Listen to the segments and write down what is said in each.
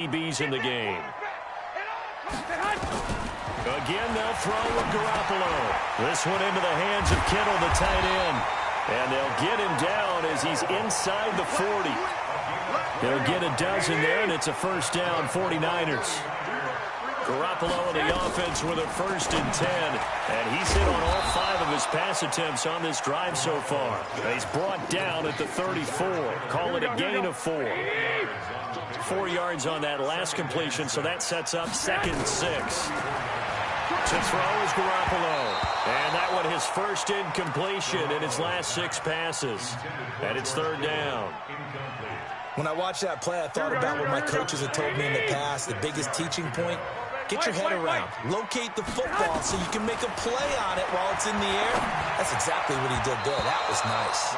DBs in the game. Again, they'll throw with Garoppolo. This one into the hands of Kittle, the tight end. And they'll get him down as he's inside the 40. They'll get a dozen there, and it's a first down, 49ers. Garoppolo and the offense with a 1st and 10. And he's hit on all 5 of his pass attempts on this drive so far. He's brought down at the 34. Call it a gain of 4. 4 yards on that last completion, so that sets up 2nd and 6. To throw is Garoppolo. And that one his first incompletion in his last 6 passes. And it's 3rd down. When I watched that play, I thought about what my coaches had told me in the past. The biggest teaching point, get your head around. Locate the football so you can make a play on it while it's in the air. That's exactly what he did there. That was nice.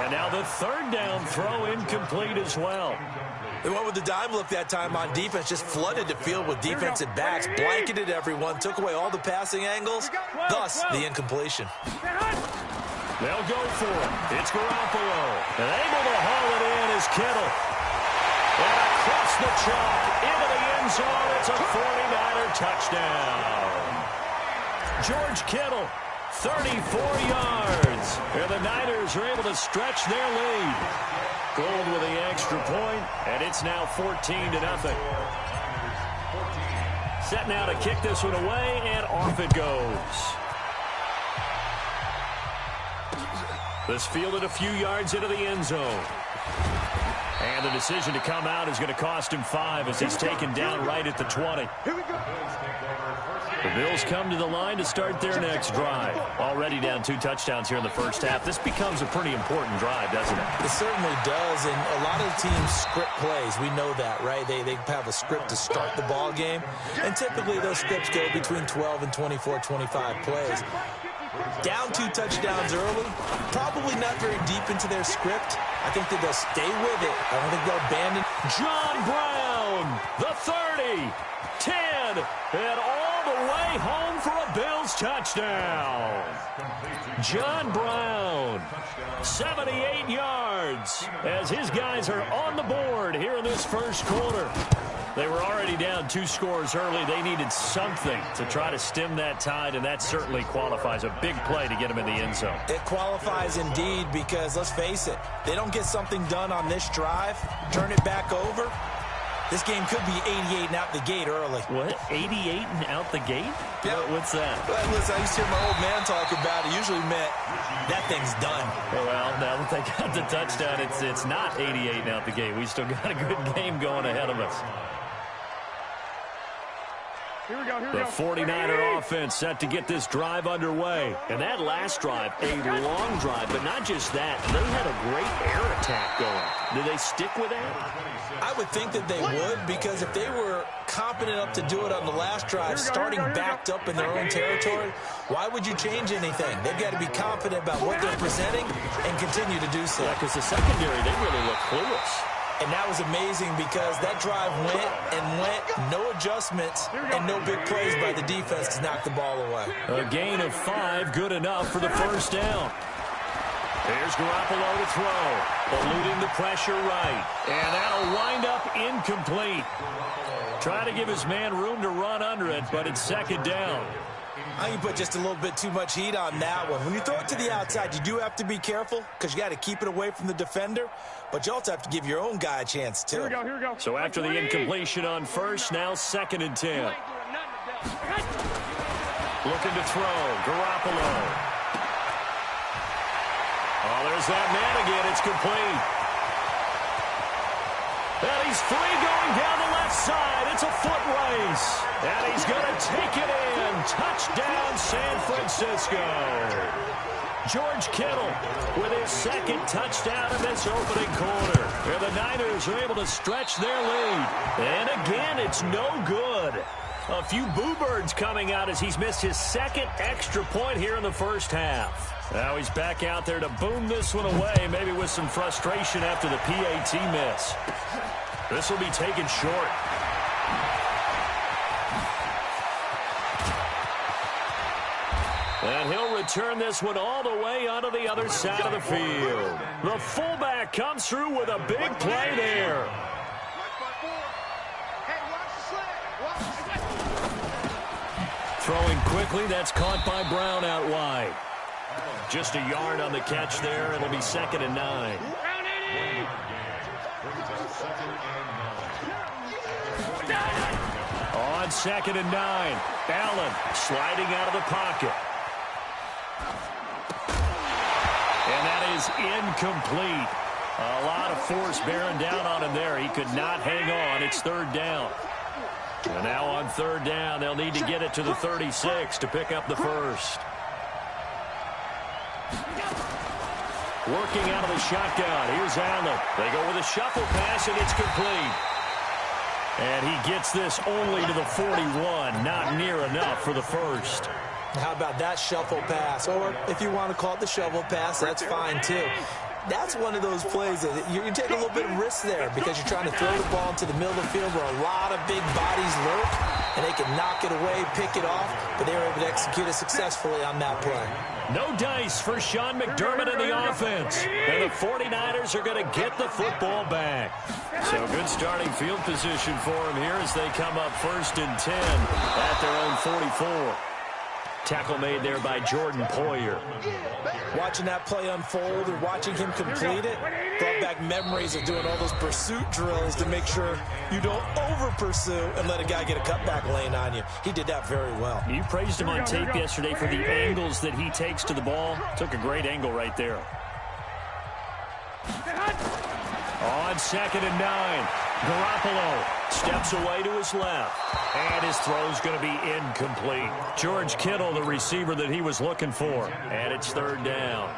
And now the 3rd down throw incomplete as well. They went with the dime look that time on defense, just flooded the field with defensive backs, blanketed everyone, took away all the passing angles, thus the incompletion. They'll go for it. It's Garoppolo. And able to haul it in is Kittle. And across the chalk, into the end zone, it's a 49er touchdown. George Kittle, 34 yards. And the Niners are able to stretch their lead. Gold with the extra point, and it's now 14-0. Set now to kick this one away, and off it goes. This fielded a few yards into the end zone. And the decision to come out is going to cost him 5 as he's taken down right at the 20. The Bills come to the line to start their next drive. Already down 2 touchdowns here in the first half. This becomes a pretty important drive, doesn't it? It certainly does, and a lot of teams script plays. We know that, right? They have a script to start the ball game, and typically those scripts go between 12 and 24, 25 plays. Down 2 touchdowns early, probably not very deep into their script. I think that they'll stay with it. I don't think they'll abandon. John Brown, the 30, 10, and all the way home for a Bills touchdown. John Brown, 78 yards, as his guys are on the board here in this first quarter. They were already down 2 scores early. They needed something to try to stem that tide, and that certainly qualifies. A big play to get them in the end zone. It qualifies indeed because, let's face it, they don't get something done on this drive, turn it back over, this game could be 88 and out the gate early. What? 88 and out the gate? Yeah. What's that? Well, listen, I used to hear my old man talk about it. Usually meant that thing's done. Well, now that they got the touchdown, it's not 88 and out the gate. We still got a good game going ahead of us. Here we go. The 49er offense set to get this drive underway. And that last drive, a long drive, but not just that. They had a great air attack going. Did they stick with that? I would think that they would, because if they were confident enough to do it on the last drive, starting backed up in their own territory, why would you change anything? They've got to be confident about what they're presenting and continue to do so. Yeah, because the secondary, they really look clueless. And that was amazing because that drive went and went, no adjustments, and no big plays by the defense to knock the ball away. A gain of 5, good enough for the first down. Here's Garoppolo to throw, eluding the pressure right. And that'll wind up incomplete. Trying to give his man room to run under it, but it's 2nd down. I think you put just a little bit too much heat on that one. When you throw it to the outside, you do have to be careful because you got to keep it away from the defender, but you also have to give your own guy a chance, too. Here we go. So after the incompletion on first, now 2nd and 10. Looking to throw, Garoppolo. Oh, there's that man again. It's complete. And he's free going down the left side. It's a foot race. And he's going to take it in. Touchdown, San Francisco. George Kittle with his 2nd touchdown in this opening quarter. And the Niners are able to stretch their lead. And again, it's no good. A few boo birds coming out as he's missed his 2nd extra point here in the first half. Now he's back out there to boom this one away, maybe with some frustration after the PAT miss. This will be taken short. And he'll return this one all the way onto the other side of the field. The fullback comes through with a big play there. Throwing quickly, that's caught by Brown out wide. Just a yard on the catch there. It'll be 2nd and 9. On 2nd and 9, Allen sliding out of the pocket. And that is incomplete. A lot of force bearing down on him there. He could not hang on. It's 3rd down. And now on 3rd down, they'll need to get it to the 36 to pick up the first. Working out of the shotgun. Here's Allen. They go with a shuffle pass, and it's complete. And he gets this only to the 41. Not near enough for the first. How about that shuffle pass? Or if you want to call it the shovel pass, that's fine too. That's one of those plays that you take a little bit of risk there because you're trying to throw the ball into the middle of the field where a lot of big bodies lurk, and they can knock it away, pick it off, but they were able to execute it successfully on that play. No dice for Sean McDermott and the offense. And the 49ers are going to get the football back. So good starting field position for them here as they come up 1st and 10 at their own 44. Tackle made there by Jordan Poyer. Watching that play unfold or watching him complete it brought back memories of doing all those pursuit drills to make sure you don't over-pursue and let a guy get a cutback lane on you. He did that very well. You praised him on tape yesterday for the angles that he takes to the ball. Took a great angle right there. On 2nd and 9, Garoppolo steps away to his left. And his throw's going to be incomplete. George Kittle, the receiver that he was looking for. And it's 3rd down.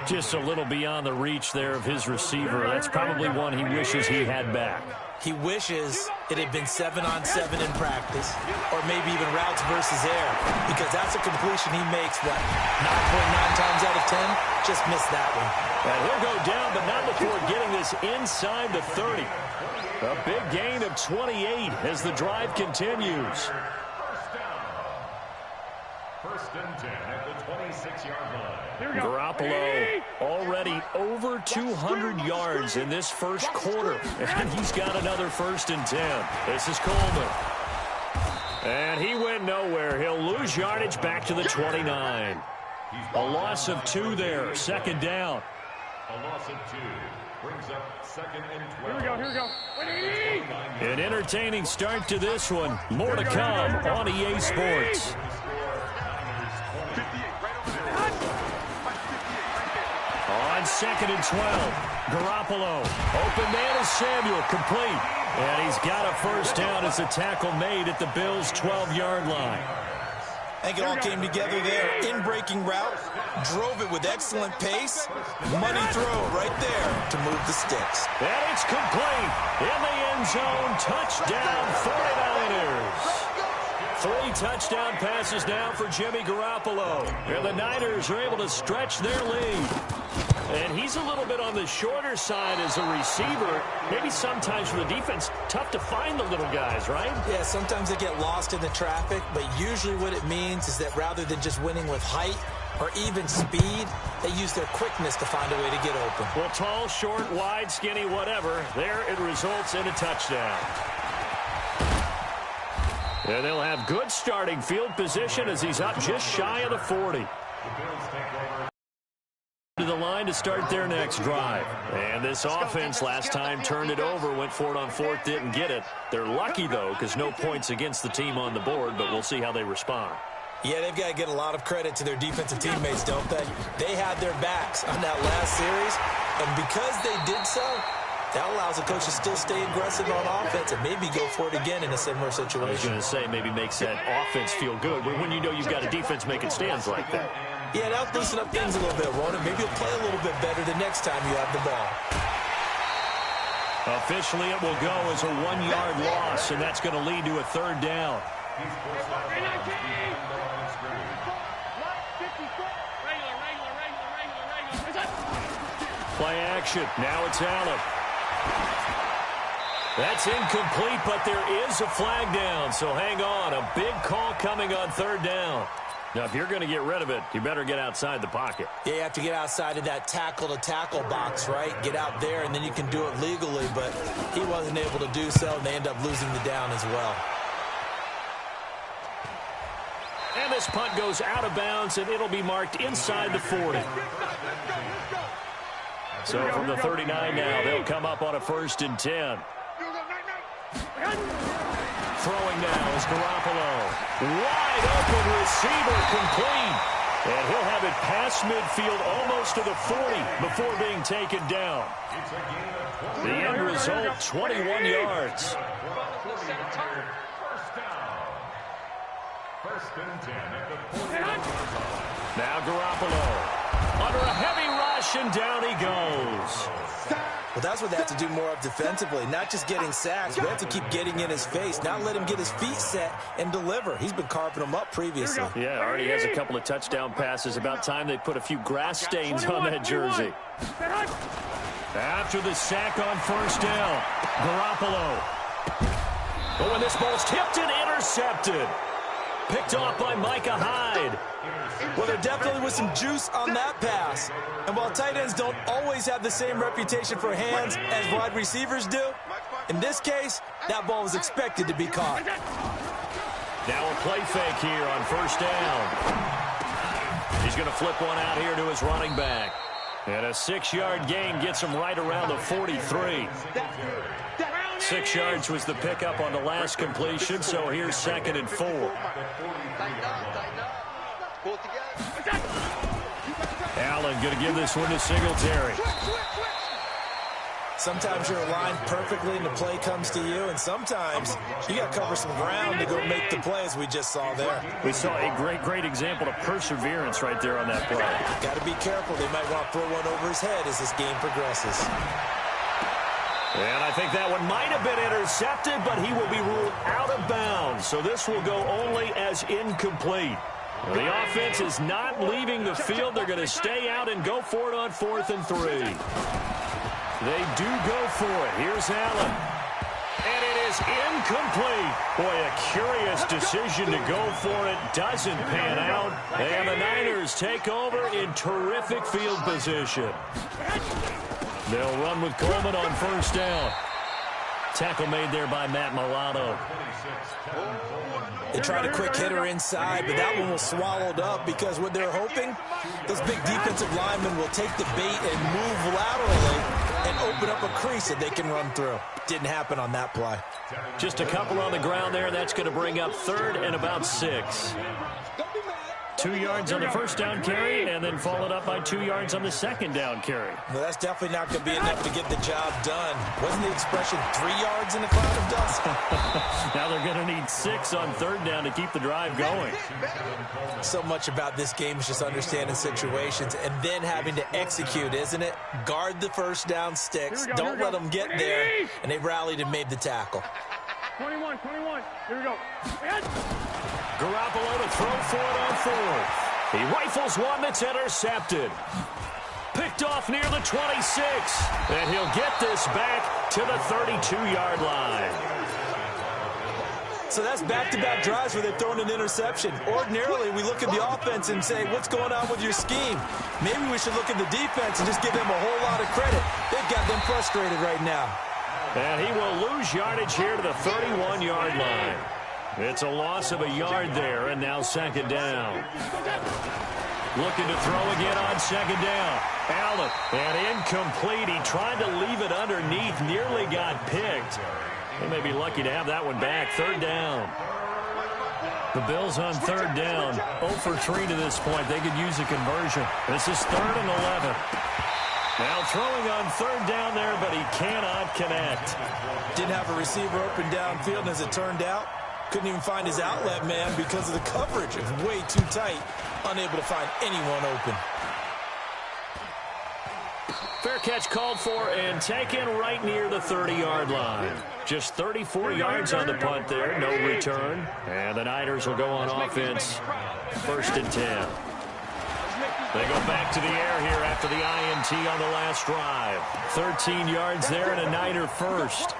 Just a little beyond the reach there of his receiver. That's probably one he wishes he had back. He wishes it had been 7-on-7 in practice, or maybe even routes versus air, because that's a completion he makes, 9.9 times out of 10? Just missed that one. And he'll go down, but not before getting this inside the 30. A big gain of 28 as the drive continues. 1st and 10 at the 26-yard line. Garoppolo already over 200 yards in this first quarter. And he's got another 1st and 10. This is Coleman. And he went nowhere. He'll lose yardage back to the 29. A loss of 2 there. 2nd down. A loss of 2 brings up 2nd and 12. Here we go. An entertaining start to this one. More to come on EA Sports. On 2nd and 12, Garoppolo. Open man is Samuel, complete. And he's got a 1st down as a tackle made at the Bills' 12-yard line. I think it all came together there. In-breaking route, drove it with excellent pace. Money throw right there to move the sticks. And it's complete. In the end zone, touchdown 49ers. 3 touchdown passes now for Jimmy Garoppolo. And the Niners are able to stretch their lead. And he's a little bit on the shorter side as a receiver. Maybe sometimes for the defense, tough to find the little guys, right? Yeah, sometimes they get lost in the traffic, but usually what it means is that rather than just winning with height or even speed, they use their quickness to find a way to get open. Well, tall, short, wide, skinny, whatever, there it results in a touchdown. And they'll have good starting field position as he's up just shy of the 40. To the line to start their next drive. And this offense last time turned it over, went for it on 4th, didn't get it. They're lucky, though, because no points against the team on the board, but we'll see how they respond. Yeah, they've got to get a lot of credit to their defensive teammates, don't they? They had their backs on that last series, and because they did so, that allows the coach to still stay aggressive on offense and maybe go for it again in a similar situation. I was going to say maybe makes that offense feel good, but when you know you've got a defense making stands like that. Yeah, that'll loosen up things a little bit, won't it? Maybe you'll play a little bit better the next time you have the ball. Officially, it will go as a 1-yard loss, and that's going to lead to a 3rd down. Play action. Now it's Allen. That's incomplete, but there is a flag down, so hang on. A big call coming on 3rd down. Now, if you're going to get rid of it, you better get outside the pocket. Yeah, you have to get outside of that tackle-to-tackle box, right? Get out there, and then you can do it legally, but he wasn't able to do so, and they end up losing the down as well. And this punt goes out of bounds, and it'll be marked inside the 40. So from the 39 now, they'll come up on a 1st and 10. Throwing now is Garoppolo. Wide open receiver, complete. And he'll have it past midfield almost to the 40 before being taken down. The end result, 21 yards. Now Garoppolo under a heavy rush, and down he goes. Well, that's what they have to do more of defensively, not just getting sacks. We have to keep getting in his face, not let him get his feet set and deliver. He's been carving them up previously. Yeah, already has a couple of touchdown passes. About time they put a few grass stains on that jersey. After the sack on 1st down, Garoppolo. Oh, and this ball's tipped and intercepted. Picked off by Micah Hyde. Well, there definitely was some juice on that pass. And while tight ends don't always have the same reputation for hands as wide receivers do, in this case, that ball was expected to be caught. Now a play fake here on 1st down. He's going to flip one out here to his running back. And a 6-yard gain gets him right around the 43. 6 yards was the pickup on the last completion, so here's 2nd and 4. Allen going to give this one to Singletary. Sometimes you're aligned perfectly and the play comes to you, and sometimes you got to cover some ground to go make the play, as we just saw there. We saw a great example of perseverance right there on that play. Got to be careful. They might want to throw one over his head as this game progresses. And I think that one might have been intercepted, but he will be ruled out of bounds. So this will go only as incomplete. The offense is not leaving the field. They're going to stay out and go for it on 4th and 3. They do go for it. Here's Allen. And it is incomplete. Boy, a curious decision to go for it. Doesn't pan out. And the Niners take over in terrific field position. They'll run with Coleman on 1st down. Tackle made there by Matt Milano. They tried a quick hitter inside, but that one was swallowed up because what they're hoping, those big defensive linemen will take the bait and move laterally and open up a crease that they can run through. Didn't happen on that play. Just a couple on the ground there. That's going to bring up 3rd and about 6. 2 yards on the 1st down carry, and then followed up by 2 yards on the 2nd down carry. Well, that's definitely not going to be enough to get the job done. Wasn't the expression 3 yards in a cloud of dust? Now they're going to need 6 on 3rd down to keep the drive going. So much about this game is just understanding situations and then having to execute, isn't it? Guard the 1st down sticks. Don't let them get there. And they rallied and made the tackle. 21. Here we go. Garoppolo to throw for it on 4th. He rifles one that's intercepted. Picked off near the 26. And he'll get this back to the 32-yard line. So that's back-to-back drives where they've thrown an interception. Ordinarily, we look at the offense and say, what's going on with your scheme? Maybe we should look at the defense and just give them a whole lot of credit. They've got them frustrated right now. And he will lose yardage here to the 31-yard line. It's a loss of a yard there, and now 2nd down. Looking to throw again on 2nd down. Allen, and incomplete. He tried to leave it underneath, nearly got picked. They may be lucky to have that one back. 3rd down. The Bills on 3rd down. 0 for 3 to this point. They could use a conversion. This is 3rd and 11. Now throwing on 3rd down there, but he cannot connect. Didn't have a receiver open downfield, and as it turned out, couldn't even find his outlet man because of the coverage. It was way too tight, unable to find anyone open. Fair catch called for and taken right near the 30-yard line. Just 34 yards on the punt there, no return. And the Niners will go on offense, 1st and 10. They go back to the air here after the INT on the last drive. 13 yards there and a Niner first.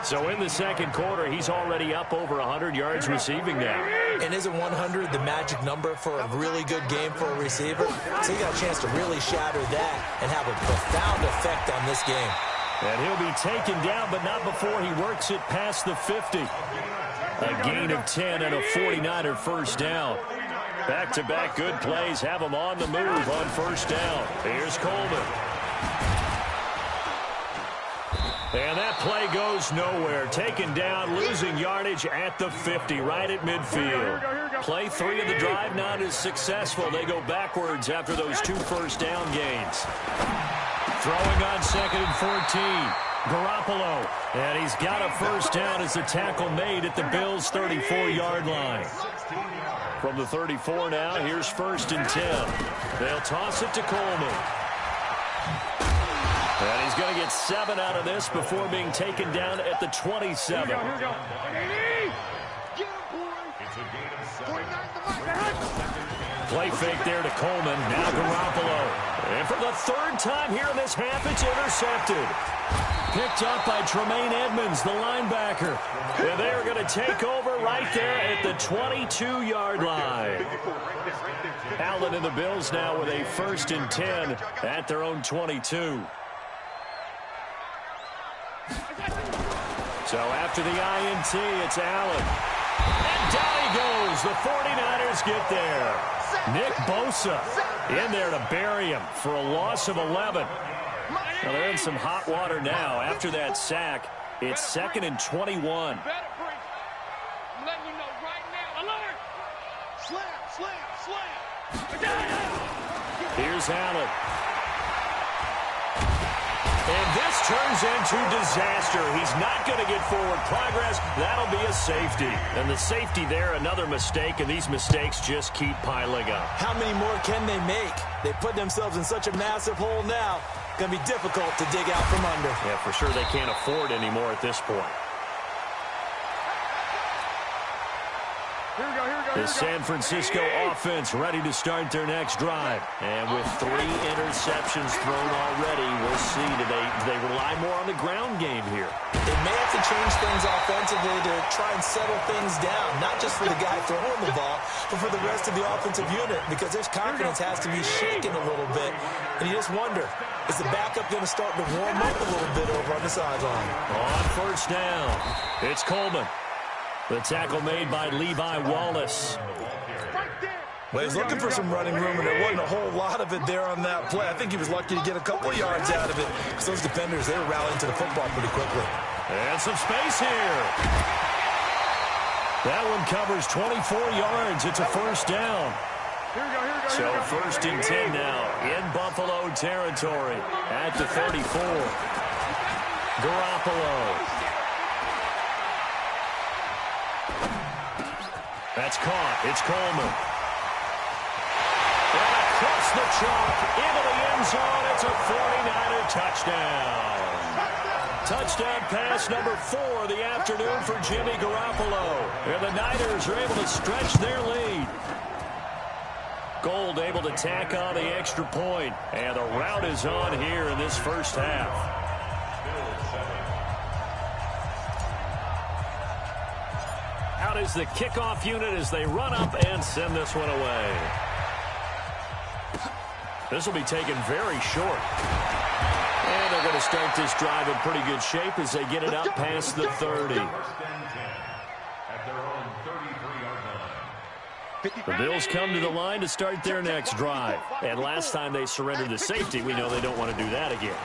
So in the 2nd quarter, he's already up over 100 yards receiving now. And isn't 100 the magic number for a really good game for a receiver? So he got a chance to really shatter that and have a profound effect on this game. And he'll be taken down, but not before he works it past the 50. A gain of 10 and a 49er 1st down. Back-to-back good plays have them on the move on first down. Here's Coleman. And that play goes nowhere. Taken down, losing yardage at the 50, right at midfield. Play 3 of the drive not as successful. They go backwards after those 2 first-down gains. Throwing on 2nd and 14. Garoppolo. And he's got a first down as the tackle made at the Bills' 34-yard line. From the 34 now, here's 1st and 10. They'll toss it to Coleman. And he's going to get 7 out of this before being taken down at the 27. Here we go. Play fake there to Coleman. Now Garoppolo. And for the 3rd time here in this half, it's intercepted. Picked up by Tremaine Edmonds, the linebacker. And they're going to take over right there at the 22-yard line. Allen and the Bills now with a 1st and 10 at their own 22. So after the INT, it's Allen. And down he goes. The 49ers get there. Nick Bosa in there to bury him for a loss of 11. Well, they're in some hot water now. After that sack, it's 2nd and 21. I'm letting you know right now. Alert! Slam! Here's Allen. And this turns into disaster. He's not going to get forward progress. That'll be a safety. And the safety there, another mistake, and these mistakes just keep piling up. How many more can they make? They put themselves in such a massive hole now. Going to be difficult to dig out from under. Yeah, for sure they can't afford anymore at this point. Here we go. The San Francisco offense ready to start their next drive. And with 3 interceptions thrown already, we'll see. Do they rely more on the ground game here? They may have to change things offensively to try and settle things down, not just for the guy throwing the ball, but for the rest of the offensive unit, because their confidence has to be shaken a little bit. And you just wonder, is the backup going to start to warm up a little bit over on the sideline? On first down, it's Coleman. The tackle made by Levi Wallace. Well, he's looking for some running room, and there wasn't a whole lot of it there on that play. I think he was lucky to get a couple of yards out of it, because those defenders, they were rallying to the football pretty quickly. And some space here. That one covers 24 yards. It's a first down. Here we go. So 1st and 10 now in Buffalo territory at the 34. Garoppolo. That's caught. It's Coleman. And across the chalk into the end zone. It's a 49er touchdown. Touchdown pass number 4 of the afternoon for Jimmy Garoppolo. And the Niners are able to stretch their lead. Gold able to tack on the extra point. And the rout is on here in this first half. Out is the kickoff unit as they run up and send this one away. This will be taken very short. And they're going to start this drive in pretty good shape as they get it up past the 30. The Bills come to the line to start their next drive. And last time they surrendered the safety, we know they don't want to do that again.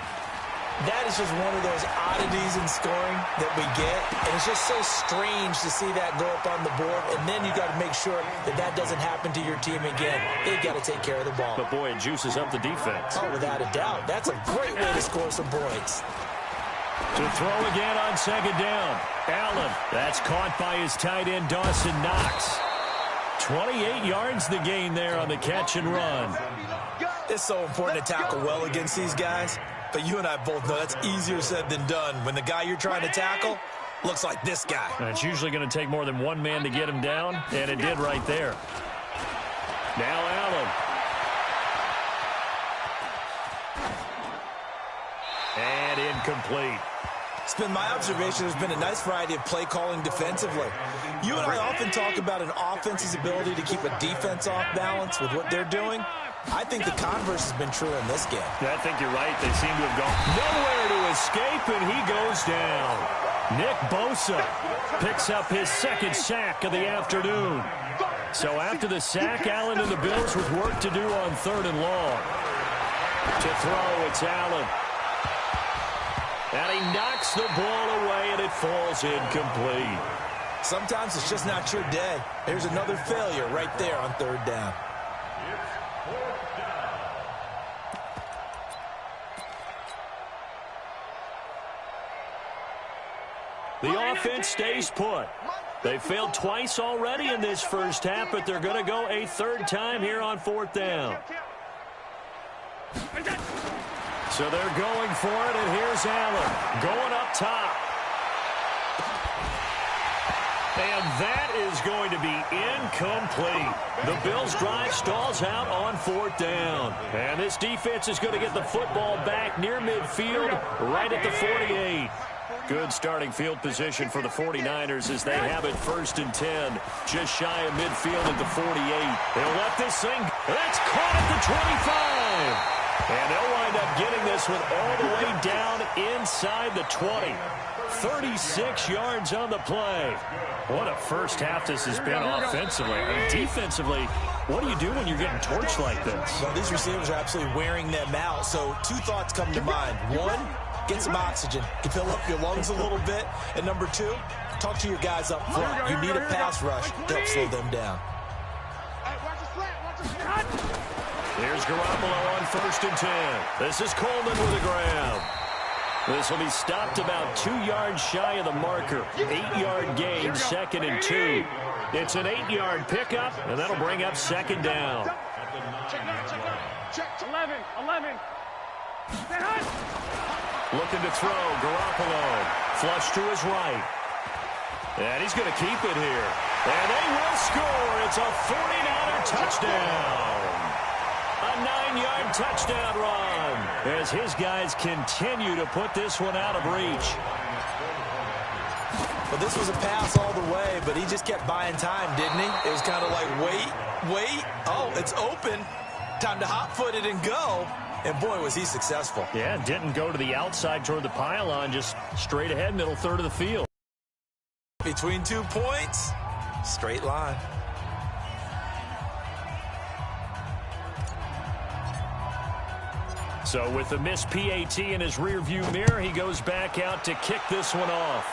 That is just one of those oddities in scoring that we get. And it's just so strange to see that go up on the board. And then you got to make sure that that doesn't happen to your team again. They've got to take care of the ball. But, boy, it juices up the defense. Oh, without a doubt. That's a great way to score some points. To throw again on 2nd down. Allen. That's caught by his tight end, Dawson Knox. 28 yards the gain there on the catch and run. It's so important to tackle well against these guys. But you and I both know that's easier said than done. When the guy you're trying to tackle looks like this guy. And it's usually going to take more than one man to get him down, and it did right there. Now Allen. And incomplete. It's been my observation there's been a nice variety of play calling defensively. You and I often talk about an offense's ability to keep a defense off balance with what they're doing. I think the converse has been true in this game. Yeah, I think you're right. They seem to have gone nowhere to escape, and he goes down. Nick Bosa picks up his 2nd sack of the afternoon. So after the sack, Allen and the Bills with work to do on 3rd and long. To throw, it's Allen. And he knocks the ball away, and it falls incomplete. Sometimes it's just not your day. There's another failure right there on 3rd down. The offense stays put. They failed twice already in this first half, but they're going to go a 3rd time here on 4th down. So they're going for it, and here's Allen going up top. And that is going to be incomplete. The Bills' drive stalls out on 4th down. And this defense is going to get the football back near midfield, right at the 48. Good starting field position for the 49ers as they have it 1st and 10. Just shy of midfield at the 48. They'll let this thing. That's caught at the 25. And they'll wind up getting this one all the way down inside the 20. 36 yards on the play. What a first half this has been offensively. And defensively, what do you do when you're getting torched like this? Well, these receivers are absolutely wearing them out. So 2 thoughts come to mind. 1, get some oxygen. You fill up your lungs a little bit. And number 2, talk to your guys up front. You need a pass rush to help slow them down. Here's Garoppolo on 1st and 10. This is Coleman with a grab. This will be stopped about 2 yards shy of the marker. 8-yard gain, 2nd and 2. It's an 8-yard pickup, and that'll bring up 2nd down. Check 11. Looking to throw, Garoppolo. Flush to his right. And he's going to keep it here. And they will score. It's a 49er touchdown. A 9-yard touchdown run as his guys continue to put this one out of reach. Well, this was a pass all the way, but he just kept buying time, didn't he? It was kind of like, wait. Oh, it's open. Time to hot-foot it and go. And, boy, was he successful. Yeah, didn't go to the outside toward the pylon, just straight ahead, middle third of the field. Between 2 points, straight line. So with the missed PAT in his rearview mirror, he goes back out to kick this one off.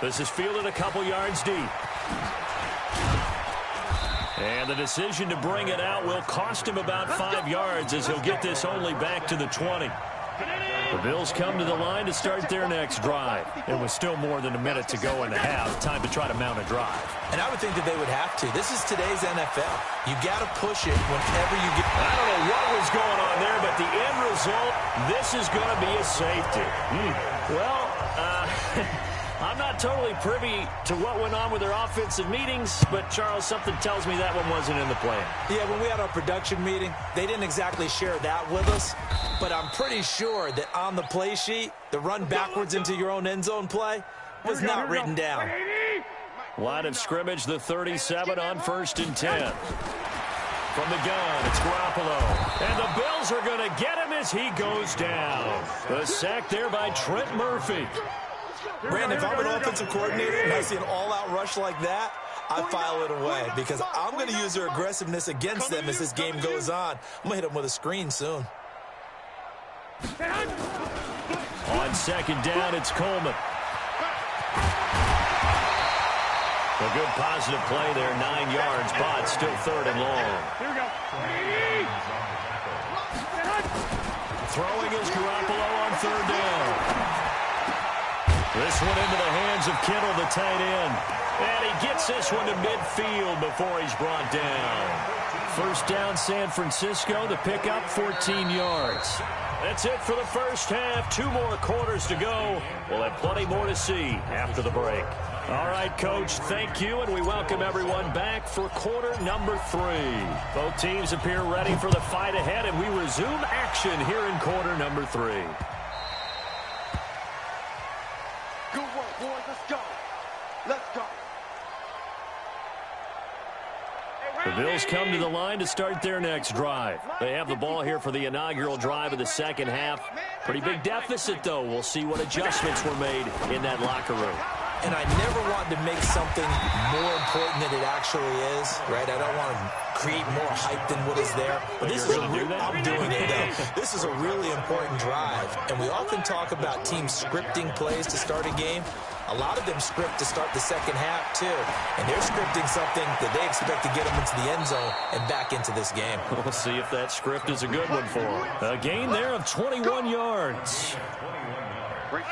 This is fielded a couple yards deep. And the decision to bring it out will cost him about 5 yards as he'll get this only back to the 20. The Bills come to the line to start their next drive. It was still more than a minute to go in the half. Time to try to mount a drive. And I would think that they would have to. This is today's NFL. You got to push it whenever you get. I don't know what was going on there, but the end result, this is going to be a safety. Well, I'm not totally privy to what went on with their offensive meetings, but, Charles, something tells me that one wasn't in the plan. Yeah, when we had our production meeting, they didn't exactly share that with us, but I'm pretty sure that on the play sheet, the run backwards into your own end zone play was not written down. Line of scrimmage, the 37 on 1st and 10. From the gun, it's Garoppolo. And the Bills are going to get him as he goes down. The sack there by Trent Murphy. Brandon, if I'm an offensive coordinator and I see an all-out rush like that, I file it away because I'm going to use their aggressiveness against them as this game goes on. I'm going to hit them with a screen soon. On 2nd down, it's Coleman. A good positive play there, 9 yards, but still 3rd and long. Here we go. Throwing is Garoppolo on 3rd down. This one into the hands of Kittle, the tight end. And he gets this one to midfield before he's brought down. 1st down, San Francisco. The pickup, 14 yards. That's it for the first half. 2 more quarters to go. We'll have plenty more to see after the break. All right, Coach, thank you, and we welcome everyone back for quarter number 3. Both teams appear ready for the fight ahead, and we resume action here in quarter number 3. Good work, boys. Let's go. Let's go. The Bills come to the line to start their next drive. They have the ball here for the inaugural drive of the second half. Pretty big deficit, though. We'll see what adjustments were made in that locker room. and I never want to make something more important than it actually is, right? I don't want to create more hype than what is there. But this is I'm doing it, though. This is a really important drive, and we often talk about teams scripting plays to start a game. A lot of them script to start the second half, too. And they're scripting something that they expect to get them into the end zone and back into this game. We'll see if that script is a good one for them. A gain there of 21 yards.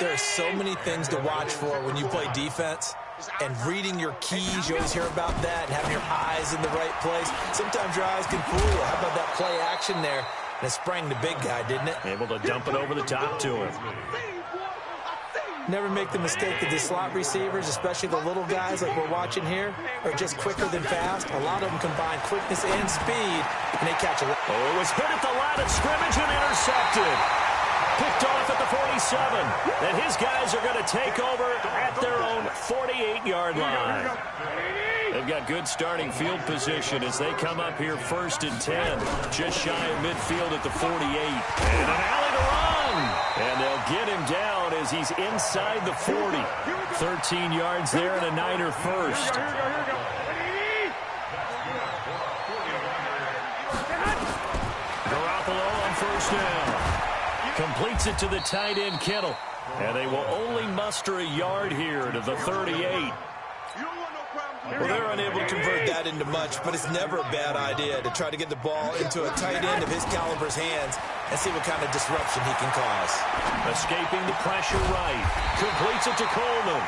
There are so many things to watch for when you play defense. And reading your keys, you always hear about that, and having your eyes in the right place. Sometimes your eyes can fool you. How about that play action there? And it sprang the big guy, didn't it? Able to dump it over the top to him. Never make the mistake that the slot receivers, especially the little guys like we're watching here, are just quicker than fast. A lot of them combine quickness and speed, and they catch a lot. Oh, it was hit at the line of scrimmage and intercepted. Picked off at the 47. And his guys are going to take over at their own 48-yard line. They've got good starting field position as they come up here 1st and 10. Just shy of midfield at the 48. And an alley to run. And they'll get him down as he's inside the 40. 13 yards there and a Niner first. Garoppolo on 1st down. Completes it to the tight end, Kittle. And they will only muster a yard here to the 38. Well, they're unable to convert that into much, but it's never a bad idea to try to get the ball into a tight end of his caliber's hands and see what kind of disruption he can cause. Escaping the pressure right. Completes it to Coleman.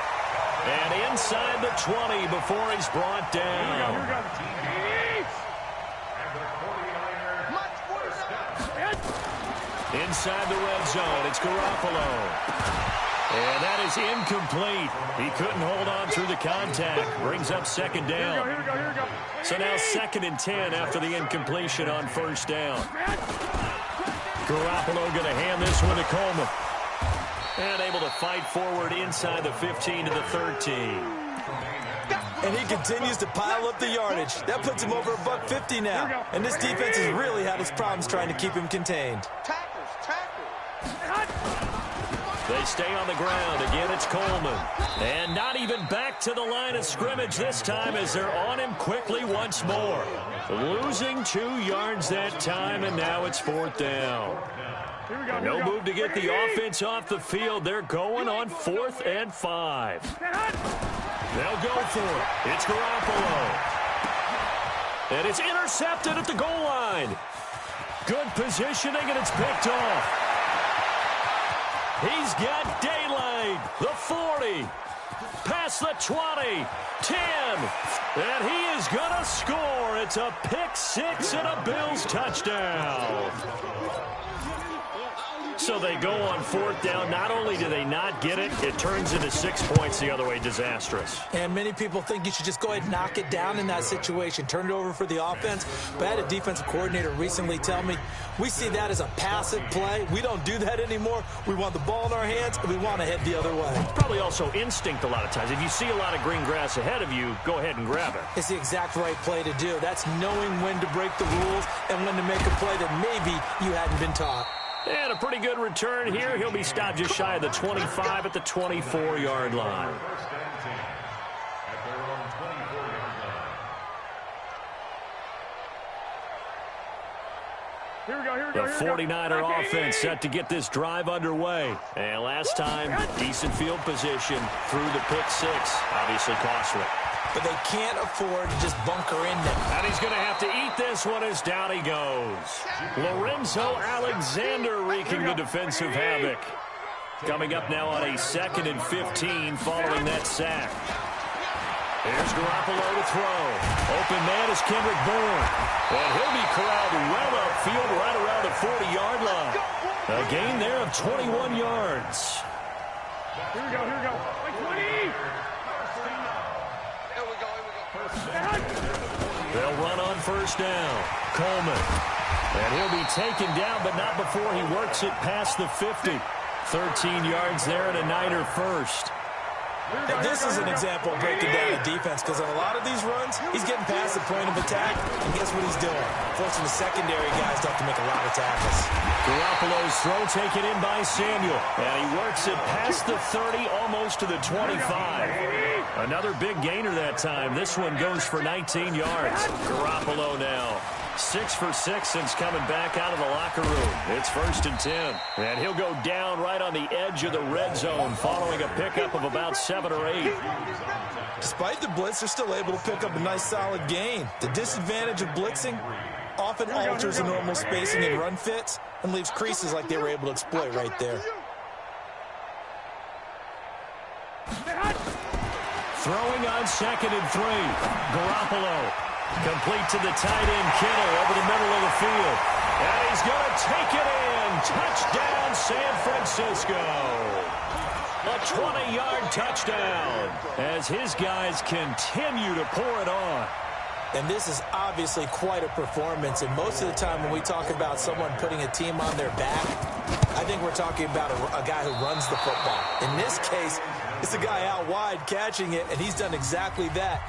And inside the 20 before he's brought down. Inside the red zone, it's Garoppolo. And that is incomplete. He couldn't hold on through the contact. Brings up 2nd down. So now 2nd and 10 after the incompletion on 1st down. Garoppolo going to hand this one to Coleman. And able to fight forward inside the 15 to the 13. And he continues to pile up the yardage. That puts him over $150 now. And this defense has really had its problems trying to keep him contained. They stay on the ground. Again, it's Coleman. And not even back to the line of scrimmage this time as they're on him quickly once more. Losing 2 yards that time, and now it's 4th down. No move to get the offense off the field. They're going on 4th and 5. They'll go for it. It's Garoppolo. And it's intercepted at the goal line. Good positioning, and it's picked off. He's got daylight. The 40. Past the 20. 10. And he is going to score. It's a pick 6 and a Bills touchdown. So they go on 4th down. Not only do they not get it, it turns into 6 points the other way. Disastrous. And many people think you should just go ahead and knock it down in that situation. Turn it over for the offense. But I had a defensive coordinator recently tell me, we see that as a passive play. We don't do that anymore. We want the ball in our hands, and we want to head the other way. It's probably also instinct a lot of times. If you see a lot of green grass ahead of you, go ahead and grab it. It's the exact right play to do. That's knowing when to break the rules and when to make a play that maybe you hadn't been taught. And a pretty good return here. He'll be stopped just shy of the 25 at the 24-yard line. The 49er offense set to get this drive underway. And last time, decent field position through the pick 6. Obviously costly. But they can't afford to just bunker in there. And he's going to have to eat this one as down he goes. Lorenzo Alexander wreaking the defensive havoc. Coming up now on a 2nd and 15 following that sack. Here's Garoppolo to throw. Open man is Kendrick Bourne. And he'll be corralled well upfield right around the 40-yard line. A gain there of 21 yards. Here we go. Like 20. They'll run on 1st down. Coleman. And he'll be taken down, but not before he works it past the 50. 13 yards there and a Niner first. And this is an example of breaking down a defense, because on a lot of these runs, he's getting past the point of attack, and guess what he's doing? Forcing the secondary guys to have to make a lot of tackles. Garoppolo's throw taken in by Samuel, and he works it past the 30, almost to the 25. Another big gainer that time. This one goes for 19 yards. Garoppolo now 6 for 6 since coming back out of the locker room. It's 1st and 10. And he'll go down right on the edge of the red zone following a pickup of about 7 or 8. Despite the blitz, they're still able to pick up a nice solid gain. The disadvantage of blitzing often alters the normal spacing and run fits and leaves creases like they were able to exploit right there. Throwing on 2nd and 3. Garoppolo. Complete to the tight end, Kittle, over the middle of the field. And he's going to take it in. Touchdown, San Francisco. A 20-yard touchdown as his guys continue to pour it on. And this is obviously quite a performance. And most of the time when we talk about someone putting a team on their back, I think we're talking about a guy who runs the football. In this case, it's a guy out wide catching it, and he's done exactly that.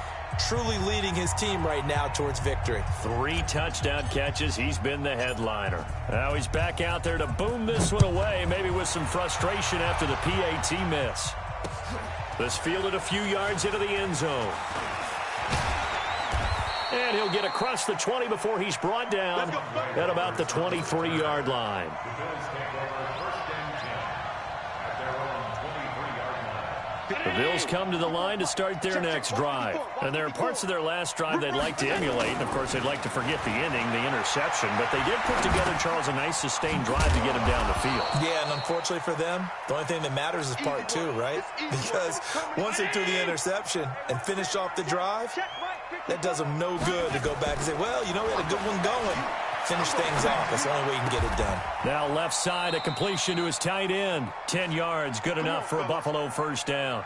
Truly leading his team right now towards victory. 3 touchdown catches. He's been the headliner. Now he's back out there to boom this one away, maybe with some frustration after the PAT miss. This fielded a few yards into the end zone. And he'll get across the 20 before he's brought down at about the 23-yard line. The Bills come to the line to start their next drive. And there are parts of their last drive they'd like to emulate. And, of course, they'd like to forget the inning, the interception. But they did put together, Charles, a nice sustained drive to get him down the field. Yeah, and unfortunately for them, the only thing that matters is part 2, right? Because once they threw the interception and finished off the drive, that does them no good to go back and say, well, you know, we had a good one going. Finish things off. That's the only way you can get it done. Now left side, a completion to his tight end. 10 yards, good enough for a Buffalo first down.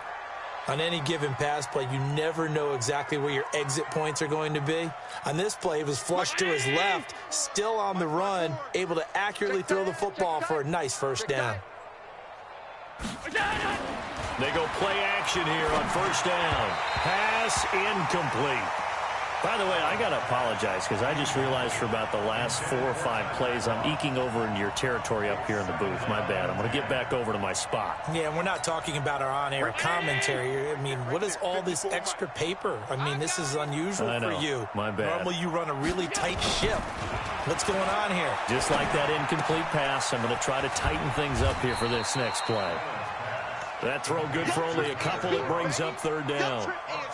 On any given pass play, you never know exactly where your exit points are going to be. On this play, it was flushed to his left, still on the run, able to accurately throw the football for a nice first down. They go play action here on first down. Pass incomplete. By the way, I got to apologize because I just realized for about the last 4 or 5 plays, I'm eking over into your territory up here in the booth. My bad. I'm going to get back over to my spot. Yeah, we're not talking about our on-air commentary. I mean, what is all this extra paper? I mean, this is unusual for you. My bad. Normally you run a really tight ship. What's going on here? Just like that incomplete pass, I'm going to try to tighten things up here for this next play. That throw good for only a couple. It brings up third down.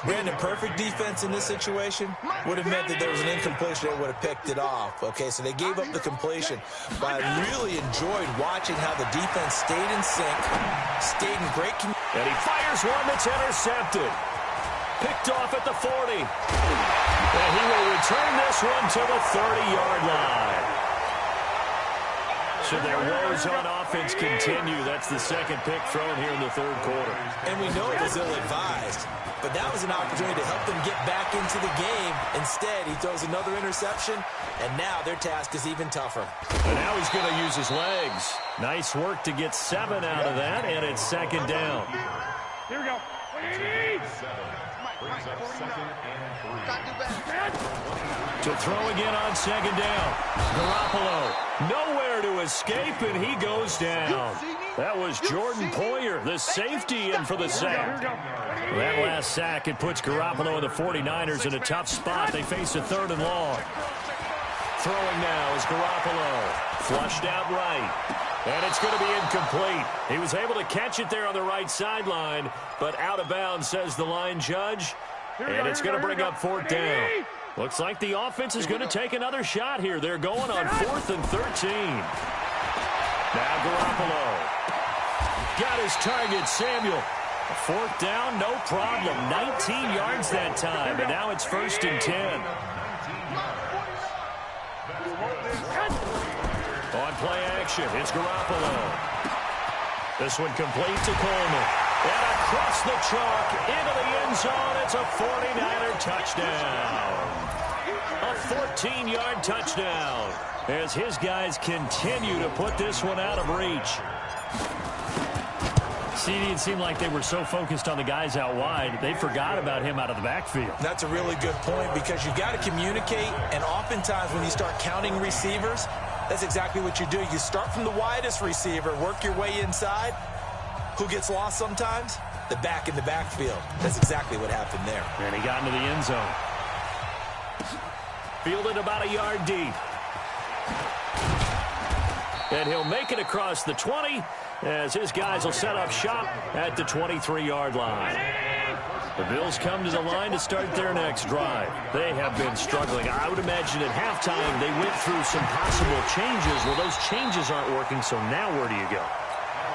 Brandon, perfect defense in this situation would have meant that there was an incompletion that would have picked it off. Okay, so they gave up the completion. But I really enjoyed watching how the defense stayed in sync, stayed in great communication. And he fires one that's intercepted. Picked off at the 40. And he will return this one to the 30-yard line. So their woes on offense continue. That's the second pick thrown here in the third quarter. And we know it was ill-advised, but that was an opportunity to help them get back into the game. Instead, he throws another interception, and now their task is even tougher. And now he's going to use his legs. Nice work to get 7 out of that, and it's second down. Here we go. To throw again on second down. Garoppolo nowhere to escape, and he goes down. That was Jordan Poyer, the safety, in for the sack. That last sack, it puts Garoppolo and the 49ers in a tough spot. They face a 3rd and long. Throwing now is Garoppolo. Flushed out right. And it's going to be incomplete. He was able to catch it there on the right sideline, but out of bounds, says the line judge. And it's going to bring up 4th down. Looks like the offense is going to take another shot here. They're going on 4th and 13. Now Garoppolo. Got his target, Samuel. 4th down, no problem. 19 yards that time, and now it's 1st and 10. On play action, it's Garoppolo. This one complete to Coleman. And across the chalk, into the end zone, it's a 49er touchdown. A 14-yard touchdown as his guys continue to put this one out of reach. CD, it seemed like they were so focused on the guys out wide, they forgot about him out of the backfield. That's a really good point because you've got to communicate, and oftentimes when you start counting receivers, that's exactly what you do. You start from the widest receiver, work your way inside. Who gets lost sometimes? The back in the backfield. That's exactly what happened there. And he got into the end zone. Fielded about a yard deep. And he'll make it across the 20 as his guys will set up shop at the 23-yard line. The Bills come to the line to start their next drive. They have been struggling. I would imagine at halftime they went through some possible changes. Well, those changes aren't working, so now where do you go?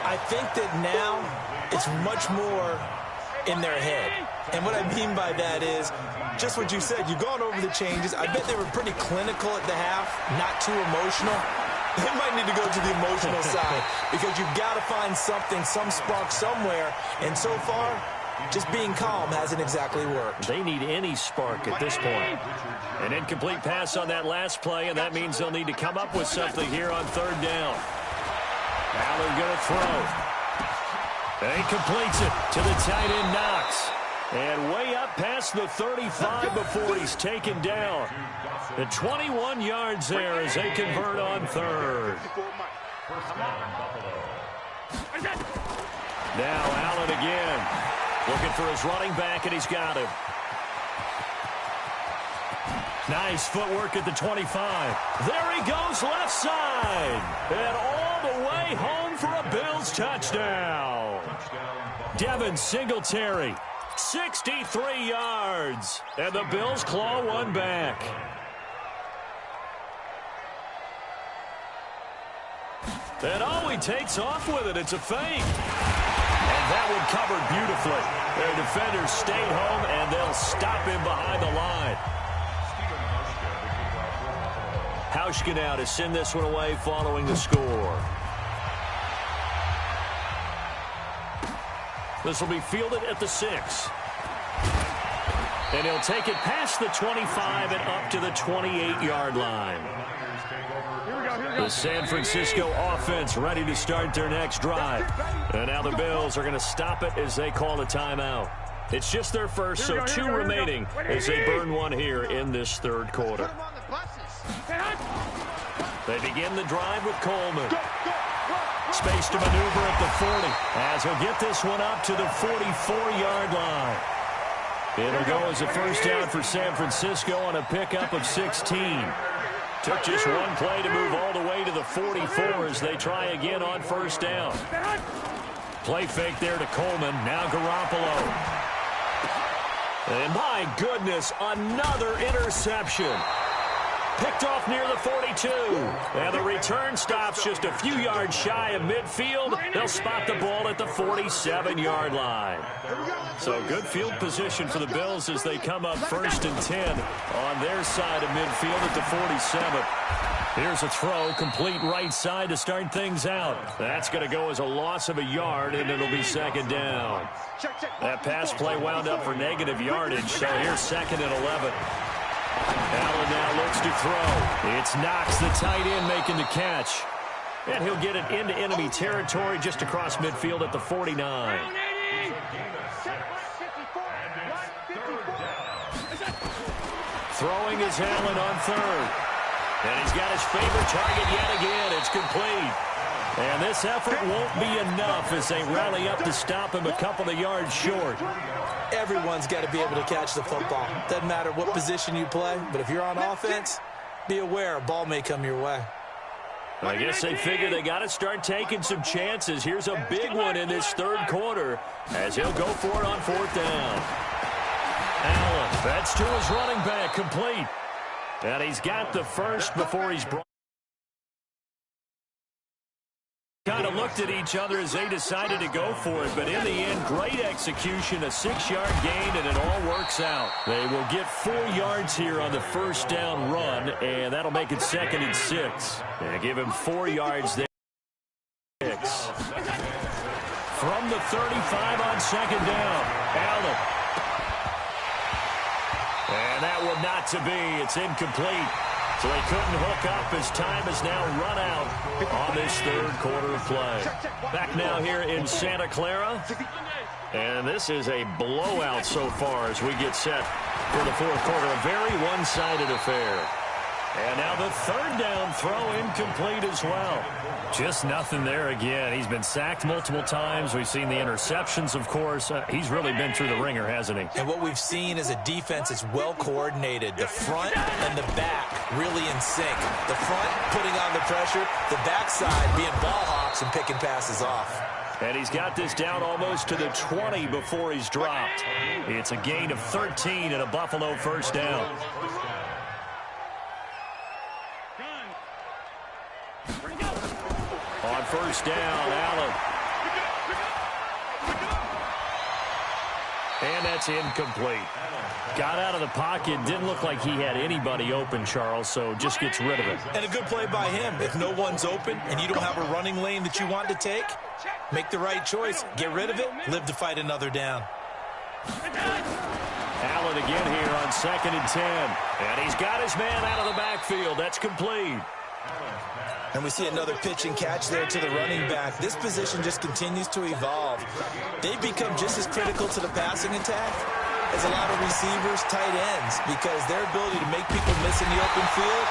I think that now it's much more in their head. And what I mean by that is just what you said. You've gone over the changes. I bet they were pretty clinical at the half, not too emotional. They might need to go to the emotional side because you've got to find something, some spark somewhere. And so far, just being calm hasn't exactly worked. They need any spark at this point. An incomplete pass on that last play, and that means they'll need to come up with something here on third down. Allen going to throw. And he completes it to the tight end, Knox. And way up past the 35 before he's taken down. The 21 yards there as they convert on third. Now Allen again. Looking for his running back, and he's got him. Nice footwork at the 25. There he goes left side. And all the way home for a Bills touchdown. Devin Singletary, 63 yards. And the Bills claw one back. And he takes off with it. It's a fake. And that one covered beautifully. Their defenders stayed home, and they'll stop him behind the line. Hauschka now to send this one away following the score. This will be fielded at the 6. And he'll take it past the 25 and up to the 28-yard line. The San Francisco offense ready to start their next drive. And now the Bills are going to stop it as they call a timeout. It's just their first, so 2 remaining as they burn one here in this third quarter. They begin the drive with Coleman. Space to maneuver at the 40 as he'll get this one up to the 44-yard line. It'll go as a first down for San Francisco on a pickup of 16. Took just one play to move all the way to the 44 as they try again on first down. Play fake there to Coleman. Now Garoppolo. And my goodness, another interception. Picked off near the 42. And the return stops just a few yards shy of midfield. They'll spot the ball at the 47-yard line. So good field position for the Bills as they come up 1st and 10 on their side of midfield at the 47. Here's a throw, complete right side to start things out. That's going to go as a loss of a yard, and it'll be 2nd down. That pass play wound up for negative yardage, so here's 2nd and 11. Allen now looks to throw. It's Knox, the tight end, making the catch. And he'll get it into enemy territory just across midfield at the 49. Throwing is Allen on 3rd. And he's got his favorite target yet again. It's complete. And this effort won't be enough as they rally up to stop him a couple of yards short. Everyone's got to be able to catch the football. Doesn't matter what position you play, but if you're on offense, be aware a ball may come your way. I guess they figure they got to start taking some chances. Here's a big one in this third quarter as he'll go for it on 4th down. Allen, that's to his running back, complete. And he's got the first before he's brought. Kind of looked at each other as they decided to go for it, but in the end, great execution, a 6-yard gain, and it all works out. They will get 4 yards here on the first down run, and that'll make it 2nd and 6. And give him 4 yards there. From the 35 on 2nd down, Allen. And that one not to be. It's incomplete. So they couldn't hook up as time has now run out on this third quarter of play. Back now here in Santa Clara. And this is a blowout so far as we get set for the fourth quarter. A very one-sided affair. And now the third down throw incomplete as well. Just nothing there again. He's been sacked multiple times. We've seen the interceptions, of course. He's really been through the ringer, hasn't he? And what we've seen is a defense that's well coordinated. The front and the back really in sync. The front putting on the pressure. The backside being ball hawks and picking passes off. And he's got this down almost to the 20 before he's dropped. It's a gain of 13 and a Buffalo first down. On first down, Allen. And that's incomplete. Got out of the pocket. Didn't look like he had anybody open, Charles, so just gets rid of it. And a good play by him. If no one's open and you don't have a running lane that you want to take, make the right choice. Get rid of it. Live to fight another down. Allen again here on 2nd and 10. And he's got his man out of the backfield. That's complete. And we see another pitch and catch there to the running back. This position just continues to evolve. They've become just as critical to the passing attack as a lot of receivers, tight ends, because their ability to make people miss in the open field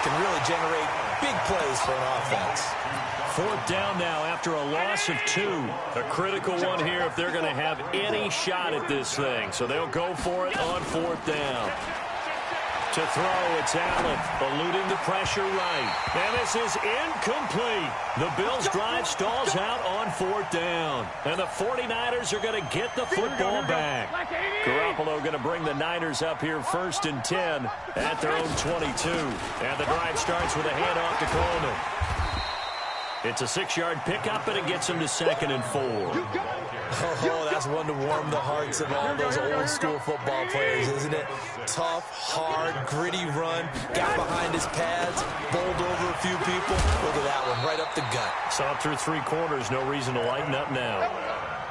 can really generate big plays for an offense. Fourth down now after a loss of 2. A critical one here if they're going to have any shot at this thing. So they'll go for it on 4th down. To throw, it's Allen, eluding the pressure right. And this is incomplete. The Bills' drive stalls out on 4th down. And the 49ers are going to get the football back. Garoppolo going to bring the Niners up here 1st and 10 at their own 22. And the drive starts with a handoff to Coleman. It's a 6-yard pickup, and it gets him to 2nd and 4. Oh, that's one to warm the hearts of all those old-school football players, isn't it? Tough, hard, gritty run, got behind his pads, bowled over a few people. Look at that one, right up the gut. Saw through 3 quarters, no reason to lighten up now.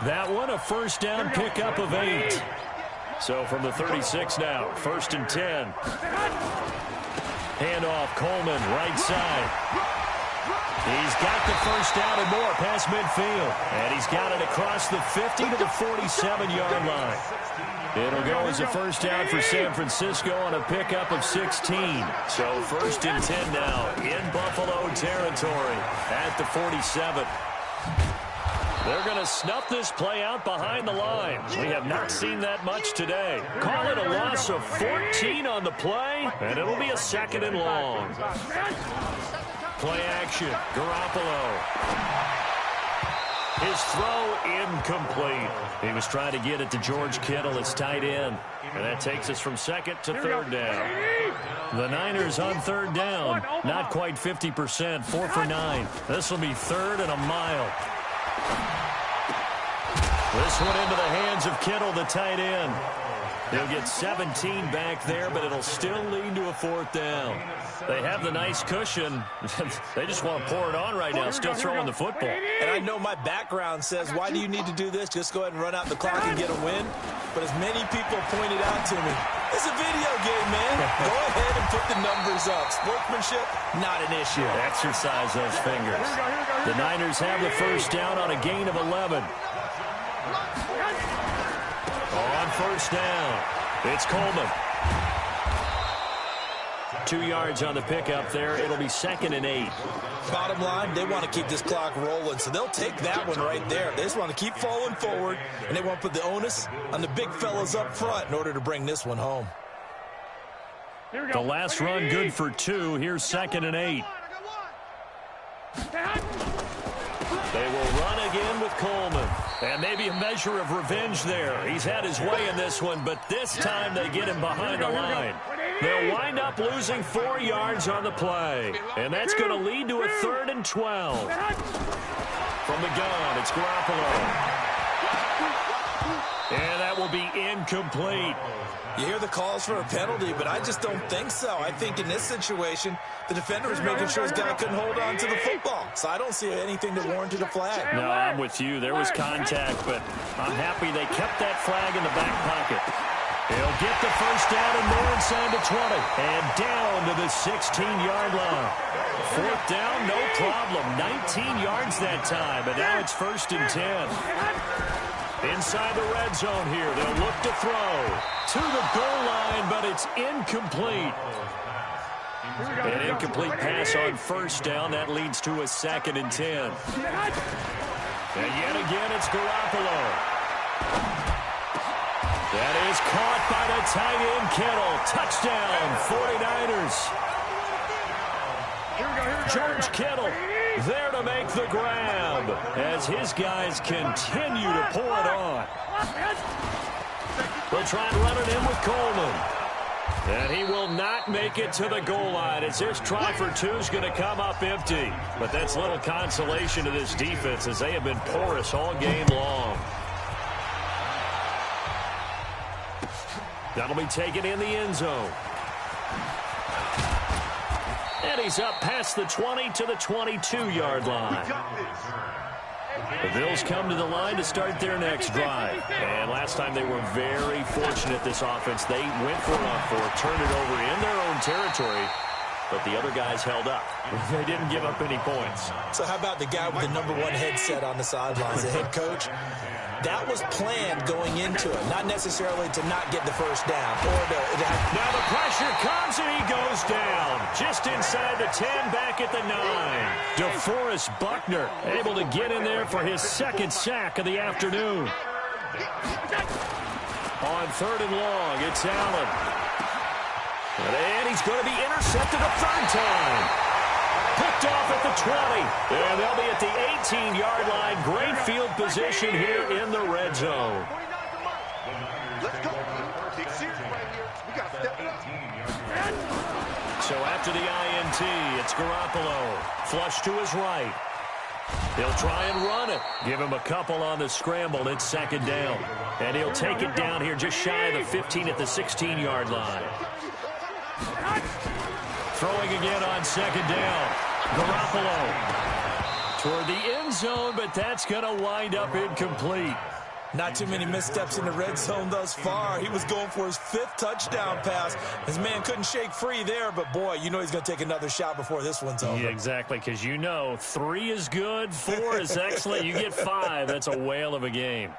That one, a first down pickup of 8. So from the 36 now, 1st and 10. Handoff, Coleman, right side. He's got the first down and more past midfield. And he's got it across the 50 to the 47-yard line. It'll go as a first down for San Francisco on a pickup of 16. So 1st and 10 now in Buffalo territory at the 47. They're going to snuff this play out behind the line. We have not seen that much today. Call it a loss of 14 on the play, and it'll be a 2nd and long. Play action, Garoppolo. His throw incomplete. He was trying to get it to George Kittle, his tight end. And that takes us from 2nd to 3rd down. The Niners on 3rd down. Not quite 50%, 4 for 9. This will be 3rd and a mile. This one into the hands of Kittle, the tight end. They'll get 17 back there, but it'll still lead to a 4th down. They have the nice cushion. They just want to pour it on right now, still throwing the football. And I know my background says, why do you need to do this? Just go ahead and run out the clock and get a win. But as many people pointed out to me, it's a video game, man. Go ahead and put the numbers up. Sportsmanship, not an issue. Exercise those fingers. The Niners have the first down on a gain of 11. On first down, it's Coleman. 2 yards on the pickup there. It'll be 2nd and 8. Bottom line, they want to keep this clock rolling, so they'll take that one right there. They just want to keep falling forward, and they want to put the onus on the big fellas up front in order to bring this one home. The last run good for 2. Here's 2nd and 8. They will run again with Coleman. And maybe a measure of revenge there. He's had his way in this one, but this time they get him behind the line. They'll wind up losing 4 yards on the play. And that's going to lead to a 3rd and 12. From the gun, it's Garoppolo. And that will be incomplete. You hear the calls for a penalty, but I just don't think so. I think in this situation, the defender was making sure his guy couldn't hold on to the football. So I don't see anything that warranted a flag. No, I'm with you. There was contact, but I'm happy they kept that flag in the back pocket. He'll get the first down and more inside the 20. And down to the 16-yard line. Fourth down, no problem. 19 yards that time, but now it's 1st and 10. Inside the red zone here. They'll look to throw to the goal line, but it's incomplete. An incomplete pass on 1st down. That leads to a 2nd and 10. And yet again, it's Garoppolo. That is caught by the tight end, Kittle. Touchdown, 49ers. George Kittle there to make the grab as his guys continue to pour it on. They'll try and run it in with Coleman. And he will not make it to the goal line as this try for 2 is going to come up empty. But that's little consolation to this defense as they have been porous all game long. That'll be taken in the end zone. And he's up past the 20 to the 22-yard line. The Bills come to the line to start their next drive. And last time they were very fortunate, this offense. They went for it on 4, turned it over in their own territory, but the other guys held up. They didn't give up any points. So how about the guy with the #1 headset on the sidelines, the head coach? That was planned going into it, not necessarily to not get the first down. Now the pressure comes and he goes down. Just inside the 10, back at the 9. DeForest Buckner able to get in there for his 2nd sack of the afternoon. On 3rd and long, it's Allen. And he's going to be intercepted a 3rd time. Picked off at the 20. And they'll be at the 18-yard line. Great field position here in the red zone. Let's go. Big series right here. We got to step it up. So after the INT, it's Garoppolo. Flush to his right. He'll try and run it. Give him a couple on the scramble. It's 2nd down. And he'll take it down here just shy of the 15 at the 16-yard line. Throwing again on 2nd down. Garoppolo toward the end zone, but that's going to wind up incomplete. Not too many missteps in the red zone thus far. He was going for his 5th touchdown pass. His man couldn't shake free there, but boy, you know he's going to take another shot before this one's over. Yeah, exactly, because you know 3 is good, 4 is excellent. You get 5, that's a whale of a game.